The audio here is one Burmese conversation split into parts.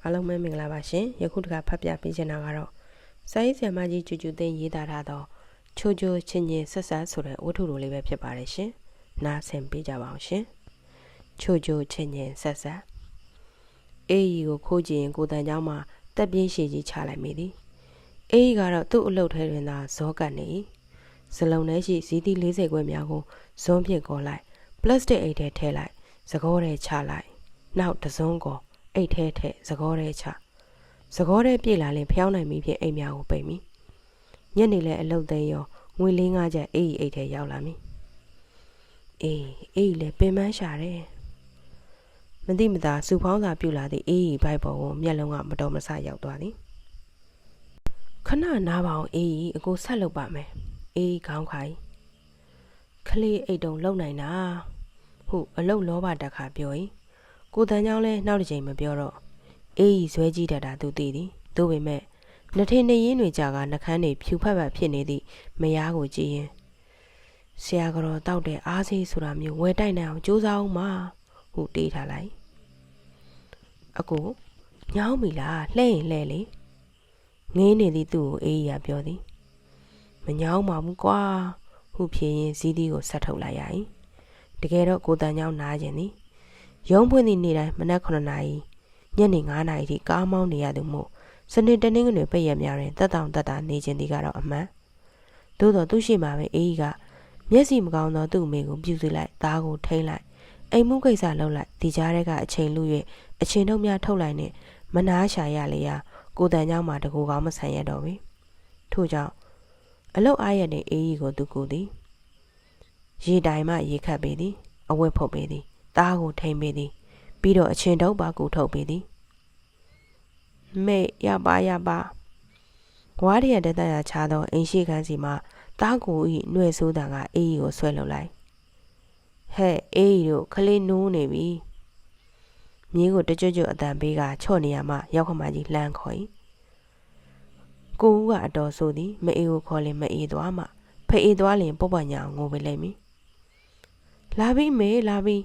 အားလုံးပဲမင်္ဂလာပါရှင်ယခုတခါဖတ်ပြပေးချင်တာကတော့စာရေးဆရာမကြီးကျူကျူသိန်းရေးသားထားသောချိုချိုချင်းချင်းဆက်ဆက်ဆိုတဲ့ဝတ္ထုလိုလေးပဲဖြစ်ပါတယ်ရှင်နားဆင်ပေးကြပါအောင်ရှင်ချိုချိုချင်းချင်းဆက်ဆက်အေးကြီးကိုခိုးကြည့်ရင်ကိုတန်เจ้าမှာတက်ပြင်းရှည်ကြီးချလိုက်မိသည်အေးကြီးကတော့သူ့အလုပ်ထဲတွင်သာဇောကတ်နေစလုံးထဲရှိဇီးသီး40ခွဲများကိုဇွန်းပြစ်ကောလိုက်ပလတ်စတစ်အိတ်ထဲထည့်လိုက်စကောထဲချလိုက်နောက်တစုံကောအိတ်ထဲထည့်စကောထဲချစကောထဲပြေးလာရင်ဖျောင်းနိုင်ပြီဖြင့်အိမ်များကိုပိတ်မိညနေလဲအလုပ်သိမ်းရောငွေ4-5ချက်အေးအိတ်ထဲရောက်လာမိအေးလဲပင်ပန်းရှာတယ်မသိမသာစူဖောင်းစာပြူလာသည့်အေးဘိုက်ပေါ်ကိုမျက်လုံးကမတော်မဆရောက်သွားသည်ခဏနားပါအောင်အေးအကိုဆက်လုပ်ပါမယ်အေးခေါင်းခိုင်ခလေးအိတ်တုံလုံနိုင်တာဟုအလုတ်လောဘတက်ခါပြော၏ကိုတန်ကြောင်းလဲနောက်တစ်ချိန်မပြောတော့အေးဇွဲကြီးတတ်တာသူသိသည်သို့ပေမဲ့နှထင်းနေရင်းတွေကြာကနှခမ်းတွေဖြူဖက်ဖက်ဖြစ်နေသည့်မယားကိုကြည့်ရင်ဆရာကတော့တောက်တဲ့အားစေးဆိုတာမျိုးဝဲတိုက်နိုင်အောင်ကြိုးစားအောင်မဟုတေးထားလိုက်အကိုညောင်းပြီလားလှဲ့ရင်လှဲ့လေငင်းနေသည့်သူ့ကိုအေးရပြောသည်မညောင်းပါဘူးကွာဟုဖြေရင်ဇီးသီးကိုဆက်ထုတ်လိုက်ရ၏တကယ်တော့ကိုတန်ကြောင်းနားကျင်သည်ရုံးဖွင့်သည့်နေ့တိုင်းမနက်9 နာရီညနေ9 နာရီထိကားမောင်းနေရသူမို့စနေတနင်္ဂနွေပိတ်ရက်များတွင်တက်တောင်တက်တာနေခြင်းဒီကတော့အမှန်သို့တော်သူရှိမှပဲအေးကမျက်စိမကောင်းသောသူ့အမေကိုပြုစုလိုက်သားကိုထိန်းလိုက်အိမ်မှုကိစ္စလုပ်လိုက်ဒီကြားထဲကအချိန်လူ၍အချိန်ထုတ်များထုတ်လိုက်နဲ့မနာရှာရလေရာကိုတန်ကြောင်းမှာတကူကောင်းမဆန်ရတော့ပြီထို့ကြောင့်အလုတ်အားရတဲ့အေးကြီးကိုသူကူသည်ရေတိုင်မှရေခတ်ပေသည်အဝတ်ဖုတ်ပေသည်သားကိုထိန်ပေသည်ပြီးတော့အချင်းတုပ်ပါကူထုတ်ပေသည်မေရပါဝါးရတဲ့တန်ရချသောအိမ်ရှိခန်းစီမှာသားကိုဤနှွဲဆိုးတန်ကအေးကိုဆွဲလုံလိုက်ဟဲ့အေးတို့ခလေးနိုးနေပြီမြေးကိုတကြွကြွအတန်ပေးကချော့နေရမှရောက်ခမကြီးလှမ်းခေါ်၏ကိုဦးကအတော်ဆိုသည်မအေးကိုခေါ်လင်မအေးသွားမှဖအေးသွားလင်ပုတ်ပညာငိုပဲလိမ့်မည်လာပြီမေလာပြီ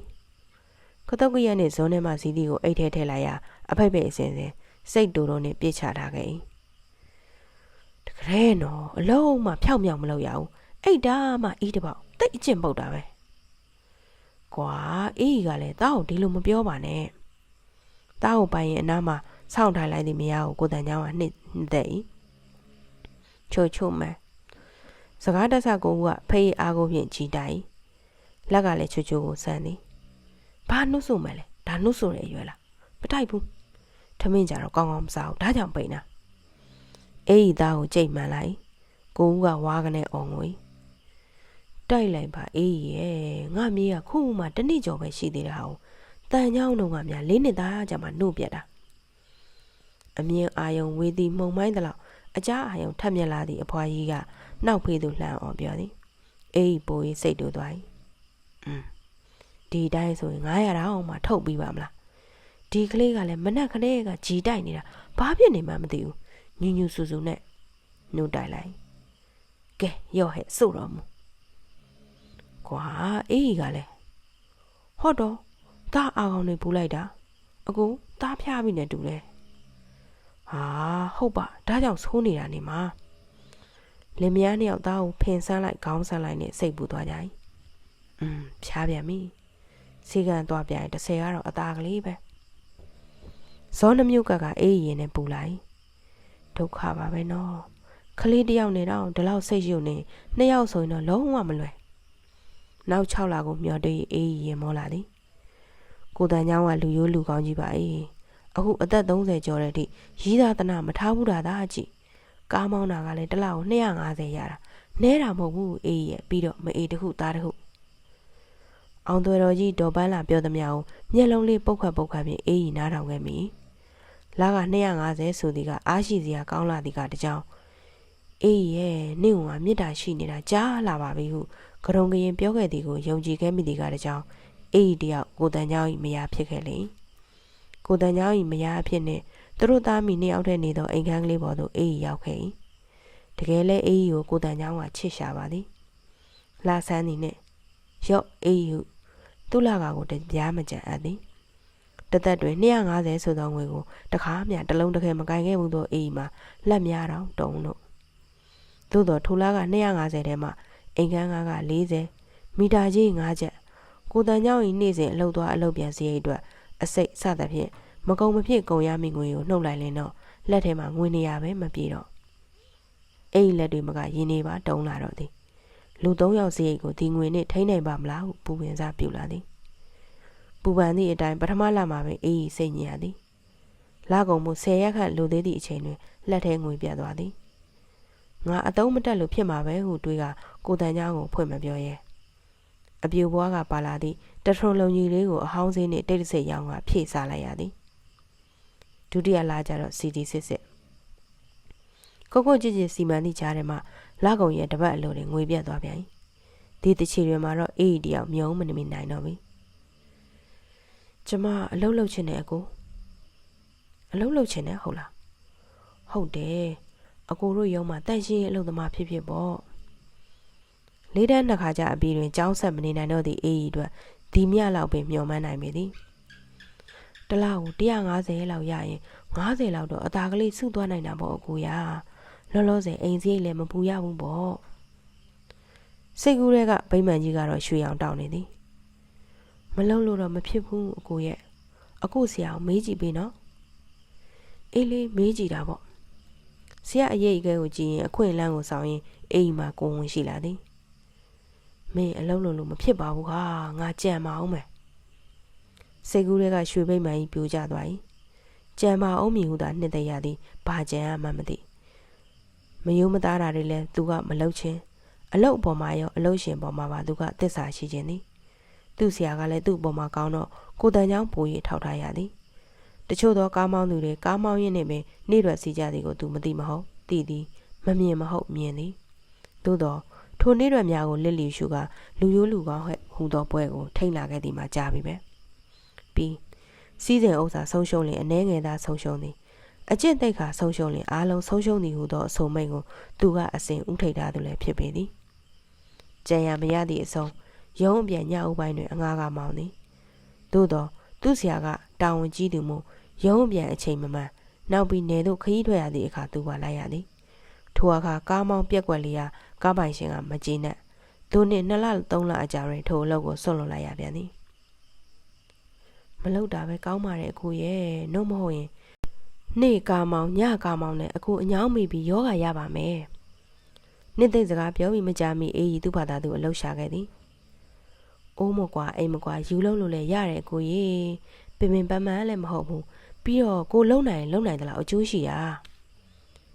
ကတုတ်ကရနဲ့ဇုံးထဲမှာဇီးသီးကိုအိတ်ထဲထည့်လိုက်ရအဖိုက်ပဲအစင်စိတ်တူတုံးနဲ့ပြစ်ချထားခဲ့၏တကယ်နော်အလုံးမှဖြောက်မြောက်မလုပ်ရဘူးအိတ်တာမှအီးတပေါက်တိတ်အကျင့်ပုတ်တာပဲကွာအေးကလည်းတောက်ဒီလိုမပြောပါနဲ့တောက်ကိုပိုင်ရင်အနားမှာဆောင်းထားလိုက်သည်မယားကိုကိုတန်ချောင်းကနှစ်သက်၏ချိုမဲစကားတဆကိုကဖေးအားကိုဖြင့်ကြည်တိုင်လက်ကလည်းချိုကိုစမ်းသည်ဘာနှုတ်ဆိုမယ်လဲဒါနှုတ်ဆိုတဲ့အရွယ်လားမတိုက်ဘူးထမင်းကြတော့ကောင်းကောင်းမစားဘူးဒါကြောင့်ပိန်တာအေးသားကိုကြိတ်မှန်လိုက်ကိုဦးကဝါကနေအော်ငွေတိုက်လိုက်ပါအေးရဲ့ငါမြေးကခုမှတနေ့ကျော်ပဲရှိသေးတယ်ဟာတန်ချောင်းတော့ကများ4 နှစ်သားကြမှာနှုတ်ပြတ်တာအမြင်အာယုံဝေးသည်မှုံမိုင်းတလောက်အကြားအာယုံထက်မြက်လာသည့်အဖွားကြီးကနောက်ဖေးသူလှမ်းအောင်ပြောသည်အေးပိုးကြီးစိတ်တူသွား၏ဒီတိုင်းဆိုရင်900တောင်မှထုတ်ပြီးပါမလားဒီကလေးကလည်းမနက်ကလေးကကြီးတိုက်နေတာဘာဖြစ်နေမှမသိဘူးညူညူဆူဆူနဲ့နှုတ်တိုက်လိုက်ကဲရော့ဟဲ့စို့တော်မူကွာအေးကလည်းဟော့တော့သားအာကောင်တွေပူလိုက်တာအကူသားဖျားပြီးနေတူတယ်ဟာဟုတ်ပါဒါကြောင့်ဆိုးနေတာနေမှာလင်မယားနှစ်ယောက်သားကိုဖင်ဆန်းလိုက်ခေါင်းဆန်းလိုက်နဲ့စိတ်ပူသွားကြ၏ဖျားပြန်ပြီစီကံသွားပြန်ရင်10ကတော့အသားကလေးပဲဇောနှမျိုးကအေးရင်နဲ့ပူလိုက်ဒုက္ခပါပဲနော်ခလေးတယောက်နဲ့တော့ဒီလောက်စိတ်ယုံနေ2 ယောက်ဆိုရင်တော့လုံးဝမလွယ်နောက်6 လကိုမျောတွေ့အေးရင်မောလာသည်ကိုတန်ချောင်းကလူရိုးလူကောင်းကြီးပါအခုအသက်30ကျော်တဲ့အထိရီးသားတနာမထားဘူးတာသားကြည့်ကားမောင်းတာကလည်းတစ်လကို250ရတာနဲတာမဟုတ်ဘူးအေးရဲ့ပြီးတော့မအေးတခုသားတခုအောင်သွဲတော်ကြီးဒေါ်ပန်းလာပြောသမျှကိုမျက်လုံးလေးပုတ်ခတ်ဖြင့်အေးရီနားထောင်ခဲ့မိလက250ဆိုသည်ကအားရှိစရာကောင်းလာသည်ကတကြောင်အေးရဲ့နင့်ကမေတ္တာရှိနေတာကြားလာပါပြီဟုကရုံကရင်ပြောခဲ့သည်ကိုယုံကြည်ခဲ့မိသည်ကတကြောင်အေးတယောက်ကိုတန်ချောင်း၏မယားဖြစ်ခဲ့လေကိုတန်ချောင်း၏မယားအဖြစ်နှင့်သူတို့သားမိ2 ယောက်ထဲနေသောအိမ်ခန်းကလေးပေါ်သို့အေးရောက်ခဲ့၏တကယ်လဲအေးကိုကိုတန်ချောင်းကချစ်ရှာပါသည်လာဆန်းသည်နှင့်ရော့အေးဟုသူ့လကာကိုတပြားမကြံအပ်သည် တသက်တွင်250ဆိုသောငွေကိုတခါမှတလုံးတစ်ခဲမကင်ခဲ့ဘူးသောအေးမှာလက်များတောင်တုံလို့သို့သောထိုလားက250ထဲမှာအိမ်ကန်းကားက40မီတာကြီး5ချက်ကိုတန်เจ้า၏နေ့စဉ်အလုပ်သွားအလုပ်ပြန်စရိတ်အတွက်အစိတ်စသဖြင့်မကုံမဖြစ်ကုန်ရမည့်ငွေကိုနှုတ်လိုက်လင်တော့လက်ထဲမှာငွေနေရပဲမပြေတော့အဲ့လက်တွေမကရင်းနေပါတုံးလာတော့သည်လူ3ယောက်စရိတ်ကိုဒီငွေနဲ့ထိန်းနိုင်ပါမလားဟုပူပင်စားပြုလာသည်ပူပန်သည့်အတိုင်းပထမလမှာပဲအေးစိတ်ညစ်ရသည်လကုန်မှု10ရက်ခန့်လိုသေးသည့်အချိန်တွင်လက်ထဲငွေပြတ်သွားသည်ငါအသုံးမတက်လို့ဖြစ်မှာပဲဟုတွေးကကိုတန်เจ้าကိုဖွင့်မပြောရဲအပြူဘွားကပါလာသည့်တထုံလုံးကြီးလေးကိုအဟောင်းစင်းနှင့်တိတ်တဆိတ်ရောင်းကဖြည့်စားလိုက်ရသည်ဒုတိယလကျတော့စီတီစစ်စစ်ကိုကြည့်စီမံသည့်ကြားထဲမှာလကုန်ရဲ့တပတ်အလိုတွင်ငွေပြတ်သွားပြန်ဒီတချီတွေမှာတော့အေးတယောက်မြုံမနေနိုင်တော့ပြီကျမအလုပ်လုပ်ချင်တယ်အကိုအလုပ်လုပ်ချင်တယ်ဟုတ်လားဟုတ်တယ်အကိုတို့ရုံးမှာတန့်ရှင်းရေးအလုပ်သမားဖြစ်ဖြစ်ပေါ့လေးတန်းနှစ်ခါကြာအပြီးတွင်ကျောင်းဆက်မနေနိုင်တော့သည့်အေးအတွက်ဒီမြလောက်ပင်မျှော်မှန်းနိုင်ပေသည်တလားကို150လောက်ရရင်50လောက်တော့အသာကလေးစုသွားနိုင်တာပေါ့အကိုရလောလောဆယ်အိမ်စရိတ်လည်းမပူရဘူးပေါ့စိတ်ကူးတွေကဗိမာန်ကြီးကတော့ရွှေအောင်တောင်းနေသည်မလုံလို့တော့မဖြစ်ဘူးအကိုရဲ့အကိုဆရာကိုမေးကြည့်ပေးနော်အေးလေးမေးကြည့်တာပေါ့ဆရာအရေးအကဲကိုကြည့်ရင်အခွင့်အလမ်းကိုဆောင်ရင်အိမ်မှာကိုဝင်ရှိလာသည်မင်းအလုံးလုံးလို့မဖြစ်ပါဘူးဟာငါကြံပါအောင်မယ်စိတ်ကူးတွေကရွှေဗိမာန်ကြီးပြိုကျသွား၏ကြံပါအောင်မြည်ဟုသာနှစ်သက်ရသည်ဘာကြံရမှမသိမယုံမသားတာတွေလည်းသူကမလုပ်ချင်းအလုတ်အပေါ်မှာရောအလုတ်ရှင်ပေါ်မှာပါသူကသစ္စာရှိခြင်းသည်သူ့ဆရာကလည်းသူ့ပေါ်မှာကောင်းတော့ကိုတန်ချောင်းပို၍ထောက်ထားရသည်တချို့သောကားမောင်းသူတွေကားမောင်းရင်းနဲ့ပင်နေရွယ်စီကြသည်ကိုသူမသိမဟုတ်သိသည်မမြင်မဟုတ်မြင်သည်သို့သောထိုနေရွယ်များကိုလစ်လီရှုကလူရိုးလူကောင်းဟဲ့ဟူသောပွဲကိုထိမ့်လာခဲ့သည်မှာကြားပြီပဲပြီးစီးစဉ်ဥစ္စာဆုံးရှုံးလင်အနှဲငယ်သားဆုံးရှုံးသည်အကျင့်သိက္ခာဆုံးရှုံးလင်အားလုံးဆုံးရှုံးသည်ဟူသောအဆိုမိတ်ကိုသူကအစဉ်ဥထိတ်ထားသူလည်းဖြစ်ပေသည်ကြံရမရသည့်အဆုံးရုံးအပြန်ညအုပ်ပိုင်းတွင်အငားကမောင်းသည်သို့သောသူ့ဆရာကတာဝန်ကြီးသူမို့ရုံးအပြန်အချိန်မမှန်နောက်ပြီးနေသို့ခရီးထွက်ရသည့်အခါသူကလိုက်ရသည်ထိုအခါကားမောင်းပြက်ကွက်လေးရာကားပိုင်ရှင်ကမကျေနပ်သူနှင့်2လ3လအကြာတွင်ထိုအလုပ်ကိုဆွတ်လွတ်လိုက်ရပြန်သည်မလုပ်တာပဲကောင်းပါတယ်အကိုရဲ့နှုတ်မဟုတ်ရင်နေ့ကားမောင်းညကားမောင်းနဲ့အခုအညောင်းမိပြီးယောဂရပါမယ်နှစ်သိမ့်စကားပြောပြီးမကြမီအေးကြီးသူ့ဘာသာသူအလုပ်ရှာခဲ့သည်အိုးမကွာအိမ်မကွာယူလုံးလို့လည်းရတယ်ကိုကြီးပင်ပင်ပန်းပန်းလည်းမဟုတ်ဘူးပြီးတော့ကိုလုံနိုင်သလားအကျိုးရှိတာ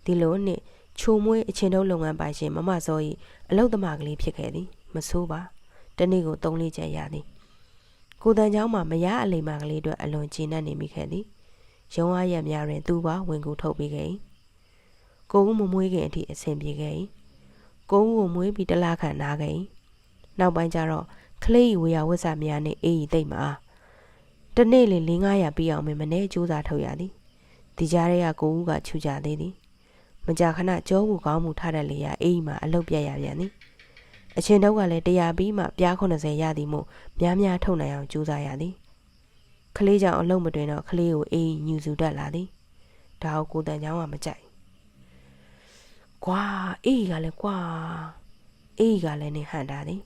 ဒီလိုနဲ့ချိုမွေးအချင်းတုံးလုပ်ငန်းပိုင်ရှင်မမစောဤအလုပ်သမားကလေးဖြစ်ခဲ့သည်မဆိုးပါတနေ့ကို3-4ချက်ရသည်ကိုတန်ချောင်းမှာမရအလိမ္မာကလေးအတွက်အလွန်ကျဉ်းနှံ့နေမိခဲ့သည်ရုံးအားရများတွင်သူပါဝင်ကူထုတ်ပေးခဲ့၏ကိုဦးမမွေးခင်အထိအဆင်ပြေခဲ့၏ကိုဦးကိုမွေးပြီး1လခန့်နားခဲ့၏နောက်ပိုင်းကျတော့ကလေးဝေယဝစ္စများနှင့်အေးဤသိမ့်မှာတနေ့လေ400-500ပြီးအောင်မနေ့ကြိုးစားထုတ်ရသည်ဒီကြားထဲကကိုဦးကချူကြသေးသည်မကြာခဏကြောမှုကောင်းမှုထားတတ်လေရာအေးမှာအလုပ်ပြတ်ရပြန်သည်အချင်းတော့ကလည်း100ပြီးမှပြား80ရသည်မို့များထုတ်နိုင်အောင်ကြိုးစားရသည်ကလေးကြောင့်အလုပ်မတွင်တော့ကလေးကိုအေးညူစုတတ်လာသည်ဒါကိုတန်ချောင်းကမကြိုက်ကွာအေးကလည်းကွာအေးကလည်းနေဟန်တာသည်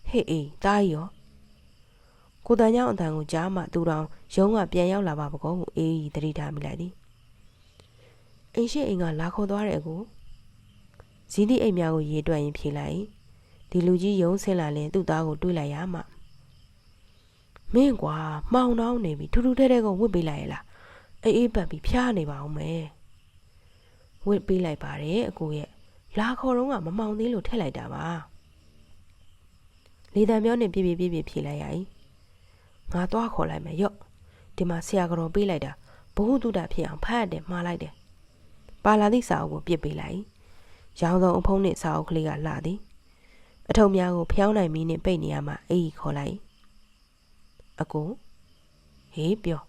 ဟေးအေးတားရောကိုတန်ချောင်းအတန်ကိုကြားမှသူတော်ရုံးကပြန်ရောက်လာပါပကောကိုအေးသတိထားမိလိုက်သည်အိမ်ရှိအိမ်ကလာခေါ်သွားတယ်ကိုဇီးသည့်အိမ်များကိုရေတွက်ရင်ဖြေလိုက်ဒီလူကြီးရုံးဆင်းလာရင်သူ့သားကိုတွေးလိုက်ရမှမင်းကွာမှောင်နှောင်းနေပြီထူထူထဲထဲကိုဝစ်ပေးလိုက်ရလားအေးပတ်ပြီးဖျားနေပါအောင်မယ်ဝစ်ပေးလိုက်ပါတယ်အကိုရဲ့လာခေါ်တော့ကမမှောင်သေးလို့ထည့်လိုက်တာပါလေတံပြောနဲ့ပြပြဖြေလိုက်ရ၏ငါသွားခေါ်လိုက်မယ်ရော့ဒီမှာဆရာကတော့ပေးလိုက်တာဘုဟုတုတဖြစ်အောင်ဖတ်ရတယ်မှားလိုက်တယ်ပါလာသည့်စာအုပ်ကိုပြစ်ပေးလိုက်ရောင်စုံအဖုံးနှင့်စာအုပ်ကလေးကလှသည်အထုပ်များကိုဖျောင်းနိုင်မီနှင့်ပိတ်နေရမှအေးခေါ်လိုက်အကိုဟေးပြော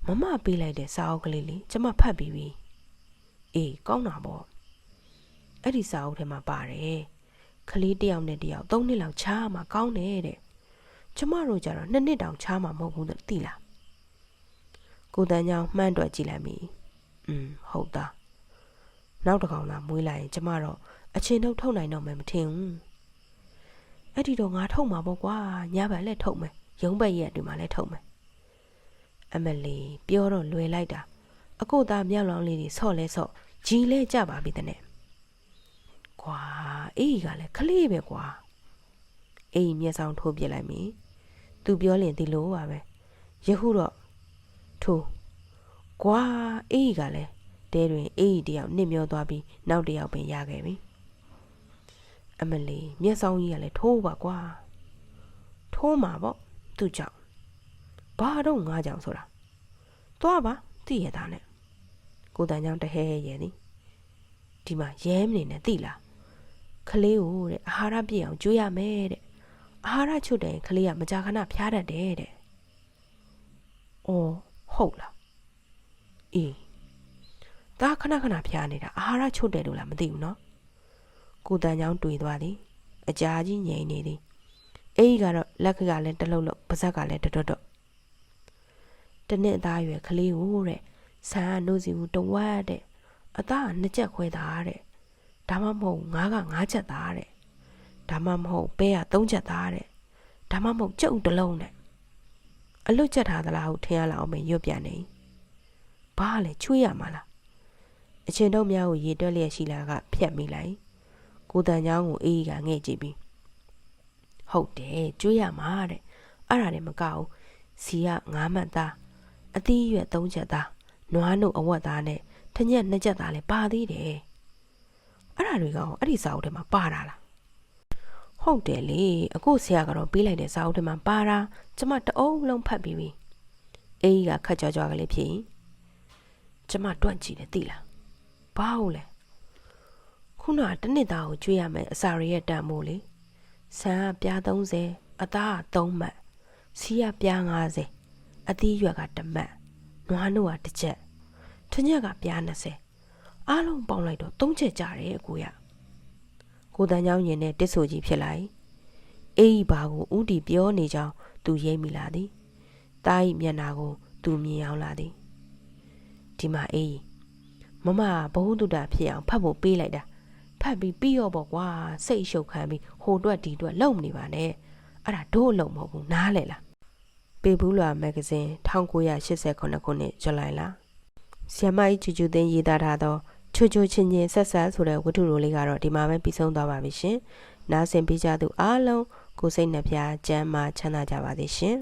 မမပေးလိုက်တဲ့စာအုပ်ကလေးလေကျမဖတ်ပြီးပြီအေးကောင်းတာပေါ့အဲ့ဒီစာအုပ်ထဲမှာပါတယ်ကလေးတစ်ယောက်နဲ့တစ်ယောက်3နှစ်လောက်ချားမှကောင်းတယ်တဲ့ကျမတို့ကြတော့2နှစ်တောင်ချားမှမဟုတ်ဘူးသိလား ကိုတန်းချောင်းမှန်းတွက်ကြည့်လိုက်မိဟုတ်သားနောက်တစ်ကောင်သာမွေးလိုက်ရင်ကျမတော့အချင်းထုတ်ထုတ်နိုင်တော့မယ်မထင်ဘူးအဲ့ဒီတော့ငါထုတ်မှာပေါ့ကွာညဘက်လည်းထုတ်မယ်ရုံးဘက်ရက်တွေမှာလည်းထုတ်မယ်အမလီပြောတော့လွယ်လိုက်တာအကိုသားမြောက်လောင်းလေးတွေဆော့လဲဆော့ကြီးလဲကြပါပြီတဲ့ကွာအေးကလည်းခလေးပဲကွာအေးမျက်စောင်းထိုးပြလိုက်မိသူပြောရင်ဒီလိုပါပဲယခုတော့ထိုးကွာအေးကလည်းတဲတွင်အေးတယောက်နစ်မျောသွားပြီးနောက်တယောက်ပင်ရခဲ့ပြီအမလီမျက်စောင်းကြီးကလည်းထိုးပါကွာထိုးမှာပေါ့သူ့ကြောင့်ဘာတော့ငါကြောင့်ဆိုတာသွားပါသိရတာနဲ့ကိုတန်ကြောင့်တဟဲရဲသည်ဒီမှာရဲမနေနဲ့သိလားခလေးကိုတဲ့အာဟာရပြည့်အောင်ကြွေးရမယ်တဲ့အာဟာရချွတ်တယ်ခလေးကမကြာခဏဖျားတတ်တယ်တဲ့အော်ဟုတ်လားအေးဒါခဏခဏဖျားနေတာအာဟာရချွတ်တယ်လို့လားမသိဘူးနော်ကိုတန်ကြောင့်တွေ့သွားသည်အကြာကြီးငြိမ်နေသည်အေးကတော့လက်ကလည်းတလုံးလုံးပါးစပ်ကလည်းတတော့တနှစ်သားရွယ်ကလေးကိုတဲ့ဆန်ကနိုးစီဘူးတဝက်တဲ့အသားက2ချက်ခွဲသားတဲ့ဒါမှမဟုတ်ငါးက9ချက်သားတဲ့ဒါမှမဟုတ်ပဲက3ချက်သားတဲ့ဒါမှမဟုတ်ကြုံတစ်လုံးတဲ့အလွတ်ချက်ထားသလားဟုတ်ထင်ရလောက်အောင်ရွတ်ပြန်နေဘာလဲချွေးရမှာလားအချင်းတို့များကိုရေတွက်လျက်ရှိလာကဖြတ်မိလိုက်ကိုတန်ချောင်းကိုအေးကငဲ့ကြည့်ပြီးဟုတ်တယ်ကျွေးရမှာတဲ့အဲ့ဒါလည်းမကဘူးစီက9မှတ်သားအသီးရွက်3ချက်သားနွားနို့အဝတ်သားနဲ့ထညက်2ချက်သားလည်းပါသေးတယ်အဲ့ဒါတွေကအဲ့ဒီစာအုပ်ထဲမှာပါတာလားဟုတ်တယ်လေအခုဆရာကတော့ပေးလိုက်တဲ့စာအုပ်ထဲမှာပါတာကျမတအုံးလုံးဖတ်ပြီးပြီအေးကခက်ကြွကြွကလေးဖြစ်ကျမတွန့်ကြည့်တယ်သိလားဘာဟုတ်လဲခုနကတနစ်သားကိုကျွေးရမယ်အစာရရဲ့တန်မို့လေဆန်ကပြား30အသားက3မှတ်စီးကပြား50အသီးရွက်က1မှတ်နွားနို့က1ချက်ထညက်ကပြား20အားလုံးပေါင်းလိုက်တော့3ချက်ကြတယ်အကိုရကိုတန်းချောင်းရင်နဲ့တစ်ဆိုကြီးဖြစ်လိုက်အေးဘာကိုဥတီပြောနေကြောင်းသူရိပ်မိလာသည်တားဤမျက်နာကိုသူမြင်အောင်လာသည်ဒီမှာအေးမမဘဝတုဒ္ဒဖြစ်အောင်ဖတ်ဖို့ပေးလိုက်တာဖတ်ပြီးပြီးရောပေါ့ကွာစိတ်ရှုပ်ခံပြီးဟိုတွက်ဒီတွက်လုံမနေပါနဲ့အဲ့ဒါတို့အလုံးမဟုတ်ဘူးနားလေလားပေဘူးလွာမဂ္ဂဇင်း1989ခုနှစ်ဇူလိုင်လဆီယမကြီးကျူကျူသိန်းရေးသားထားသောချိုချိုချင်းချင်းဆက်ဆက်ဆိုတဲ့ဝတ္ထုလိုလေးကတော့ဒီမှာပဲပြီးဆုံးသွားပါပြီရှင်နားဆင်ပေးကြသူအားလုံးကိုစိတ်နှပြကျမ်းမာချမ်းသာကြပါစေရှင်